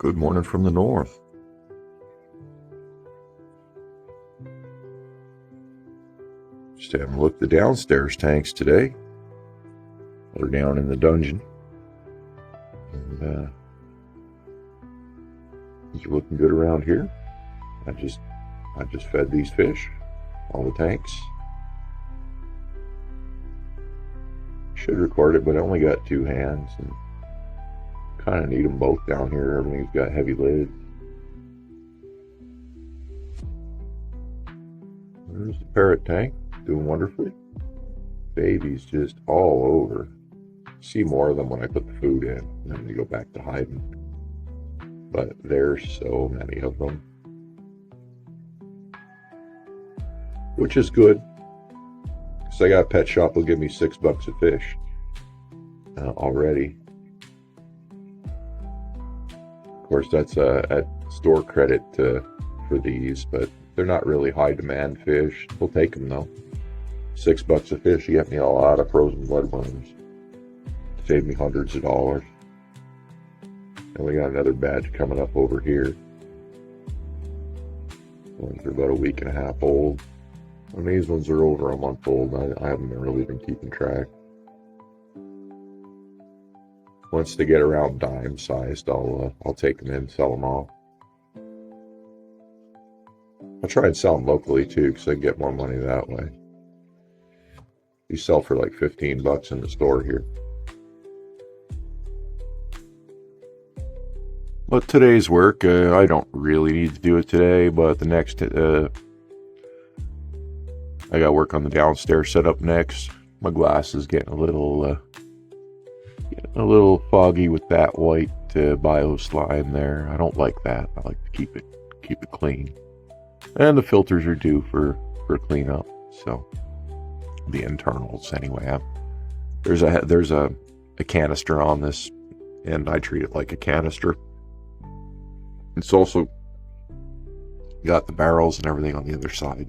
Good morning from the north. Just having a look at the downstairs tanks today. They're down in the dungeon. And these are looking good around here. I just fed these fish, all the tanks. Should record it, but I only got two hands and kind of need them both down here. Everything's got heavy lids. There's the parrot tank, doing wonderfully. Babies just all over. See more of them when I put the food in, and then they go back to hiding. But there's so many of them, which is good. So I got a pet shop will give me $6 a fish already. Of course, that's at store credit for these, but they're not really high demand fish. We'll take them though. $6 a fish, you get me a lot of frozen bloodworms. Save me hundreds of dollars. And we got another batch coming up over here. Ones are about a week and a half old. And these ones are over a month old. I haven't really been keeping track. Once they get around dime sized, I'll take them in, sell them all. I'll try and sell them locally too, because I can get more money that way. You sell for like $15 in the store here. But today's work, I don't really need to do it today, but the next, I got work on the downstairs setup next. My glass is getting a little foggy with that white bio slime there. I don't like that. I like to keep it clean. And the filters are due for cleanup. So the internals anyway. There's a canister on this, and I treat it like a canister. It's also got the barrels and everything on the other side.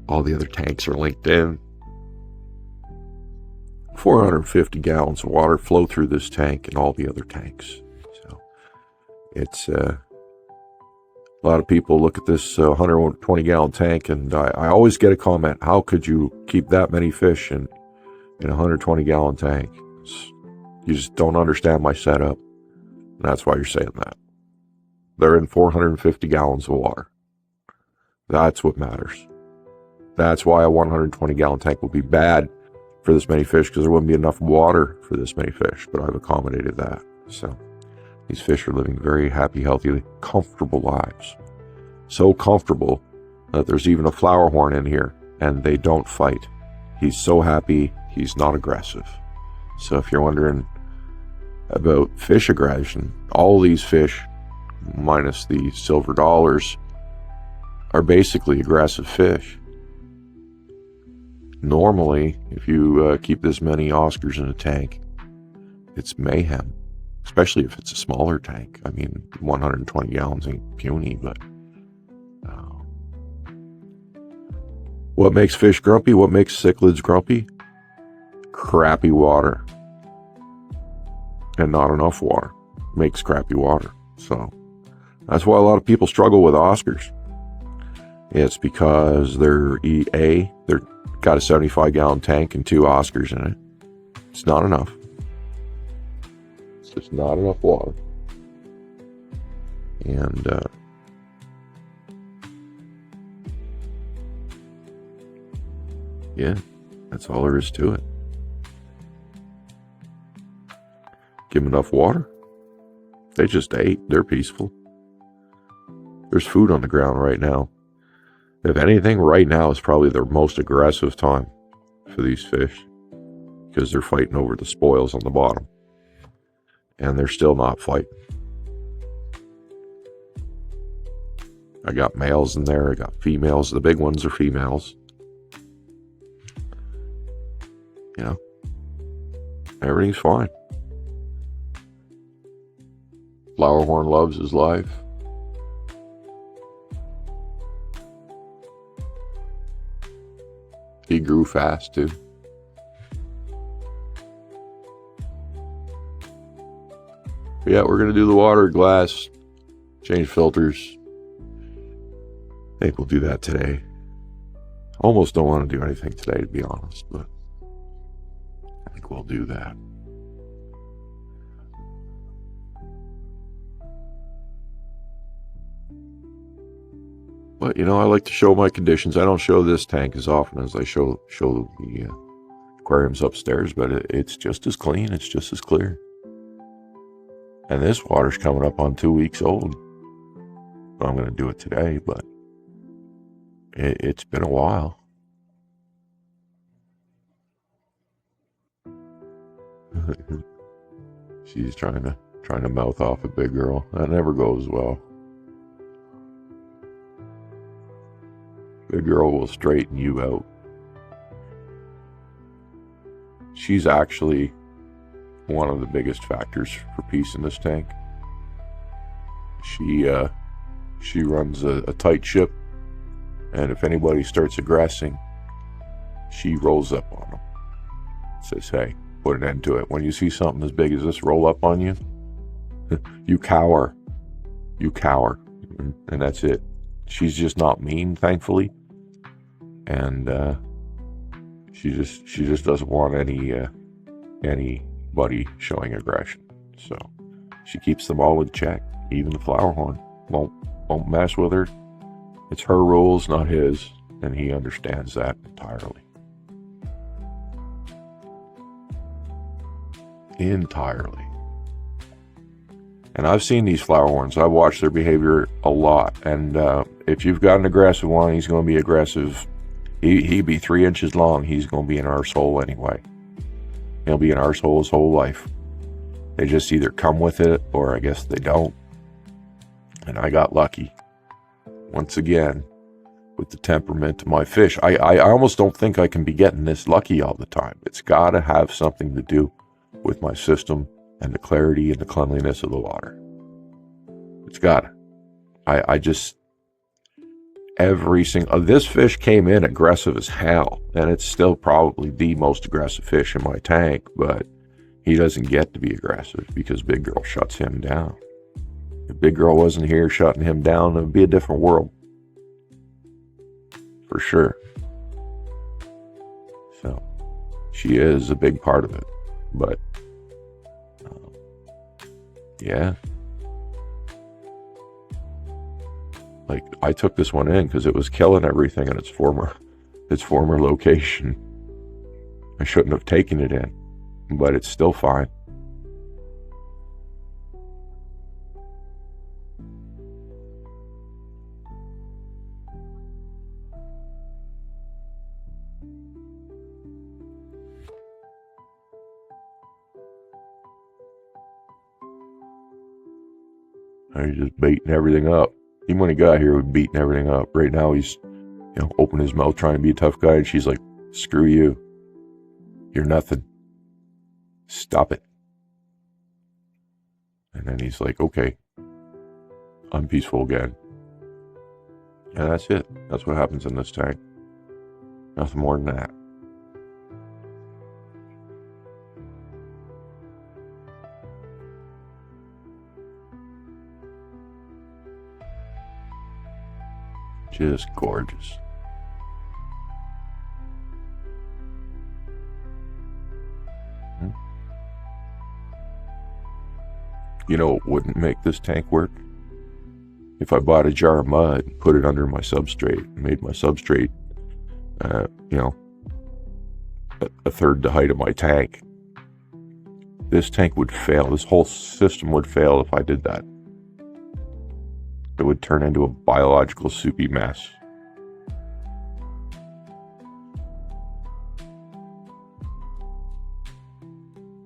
All the other tanks are linked in. 450 gallons of water flow through this tank and all the other tanks. So it's a lot of people look at this 120 gallon tank, and I always get a comment, how could you keep that many fish in a 120 gallon tank? You just don't understand my setup. And that's why you're saying that. They're in 450 gallons of water. That's what matters. That's why a 120 gallon tank would be bad for this many fish, because there wouldn't be enough water for this many fish, but I've accommodated that. So these fish are living very happy, healthy, comfortable lives. So comfortable that there's even a flower horn in here, and they don't fight. He's so happy, he's not aggressive. So if you're wondering about fish aggression, all these fish, minus the silver dollars, are basically aggressive fish. Normally, if you keep this many Oscars in a tank, it's mayhem, especially if it's a smaller tank. I mean, 120 gallons ain't puny, but what makes fish grumpy? What makes cichlids grumpy? Crappy water. And not enough water makes crappy water. So that's why a lot of people struggle with Oscars. It's because they're got a 75 gallon tank and 2 Oscars in it. It's not enough. It's just not enough water. And yeah, that's all there is to it. Give them enough water. They just ate. They're peaceful. There's food on the ground right now. If anything, right now is probably their most aggressive time for these fish, because they're fighting over the spoils on the bottom. And they're still not fighting. I got males in there. I got females. The big ones are females. You know, everything's fine. Flowerhorn loves his life. He grew fast too. Yeah, we're going to do the water, glass, change filters. I think we'll do that today. Almost don't want to do anything today, to be honest, but I think we'll do that. But, you know, I like to show my conditions. I don't show this tank as often as I show the aquariums upstairs, but it's just as clean. It's just as clear. And this water's coming up on 2 weeks old. I'm going to do it today, but it's been a while. She's trying to mouth off a big girl. That never goes well. Big girl will straighten you out. She's actually one of the biggest factors for peace in this tank. She runs a tight ship, and if anybody starts aggressing, she rolls up on them. Says, hey, put an end to it. When you see something as big as this roll up on you, you cower. You cower. And that's it. She's just not mean, thankfully. And she just doesn't want anybody showing aggression. So she keeps them all in check. Even the flower horn won't mess with her. It's her rules, not his, and he understands that entirely. Entirely. And I've seen these flower horns. I've watched their behavior a lot. And if you've got an aggressive one, he's going to be aggressive. He'd be 3 inches long. He's going to be an arsehole anyway. He'll be an arsehole his whole life. They just either come with it, or I guess they don't. And I got lucky. Once again, with the temperament of my fish. I almost don't think I can be getting this lucky all the time. It's got to have something to do with my system and the clarity and the cleanliness of the water. It's got to. I just... Every single... this fish came in aggressive as hell, and it's still probably the most aggressive fish in my tank, but he doesn't get to be aggressive because Big Girl shuts him down. If Big Girl wasn't here shutting him down, it would be a different world. For sure. So, she is a big part of it, but yeah. Like, I took this one in because it was killing everything in its former location. I shouldn't have taken it in, but it's still fine. He's just beating everything up. Even when he got here, he was beating everything up. Right now, he's, opening his mouth trying to be a tough guy, and she's like, screw you. You're nothing. Stop it. And then he's like, okay, I'm peaceful again. And that's it. That's what happens in this tank. Nothing more than that. Just gorgeous. You know what wouldn't make this tank work? If I bought a jar of mud, put it under my substrate, made my substrate, a third the height of my tank. This tank would fail. This whole system would fail if I did that. It would turn into a biological soupy mess.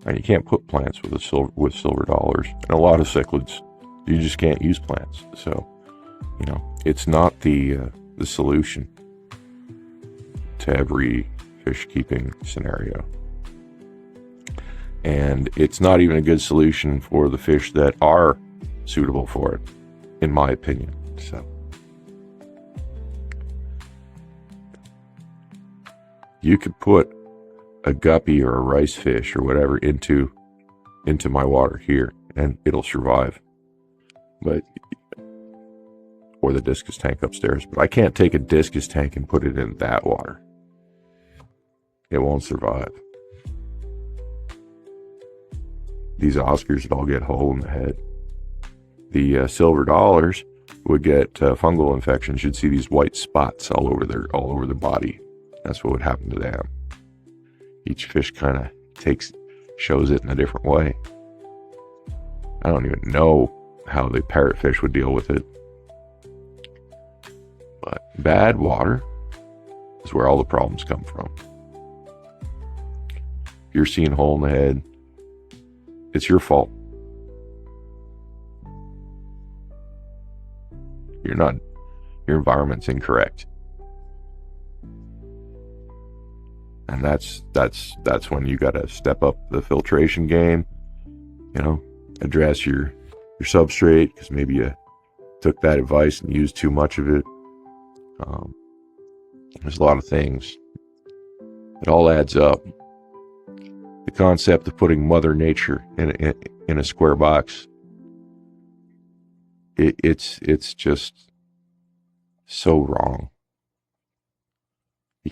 And you can't put plants with silver dollars. And a lot of cichlids, you just can't use plants. So, it's not the solution to every fish keeping scenario. And it's not even a good solution for the fish that are suitable for it, in my opinion. So you could put a guppy or a rice fish or whatever into my water here, and it'll survive. But or the discus tank upstairs. But I can't take a discus tank and put it in that water. It won't survive. These Oscars would all get a hole in the head. The silver dollars would get fungal infections. You'd see these white spots all over their body. That's what would happen to them. Each fish kind of shows it in a different way. I don't even know how the parrotfish would deal with it. But bad water is where all the problems come from. If you're seeing a hole in the head, it's your fault. Your environment's incorrect. And that's when you got to step up the filtration game, address your substrate, because maybe you took that advice and used too much of it. There's a lot of things. It all adds up. The concept of putting Mother Nature in a square box, it's just so wrong. You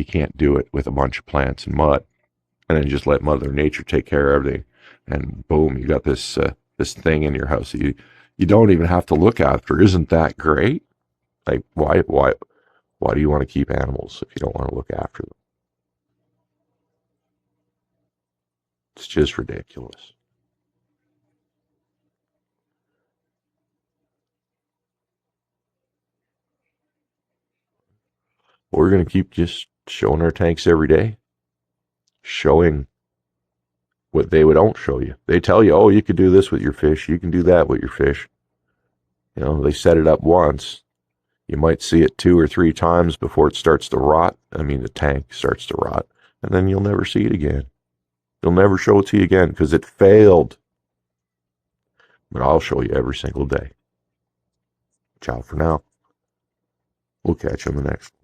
can't do it with a bunch of plants and mud, and then just let Mother Nature take care of everything, and boom, you got this thing in your house that you don't even have to look after. Isn't that great? Like, why do you want to keep animals if you don't want to look after them? It's just ridiculous. We're going to keep just showing our tanks every day, showing what they don't show you. They tell you, oh, you can do this with your fish, you can do that with your fish. They set it up once. You might see it 2 or 3 times before it starts to rot. The tank starts to rot, and then you'll never see it again. They'll never show it to you again because it failed. But I'll show you every single day. Ciao for now. We'll catch you on the next one.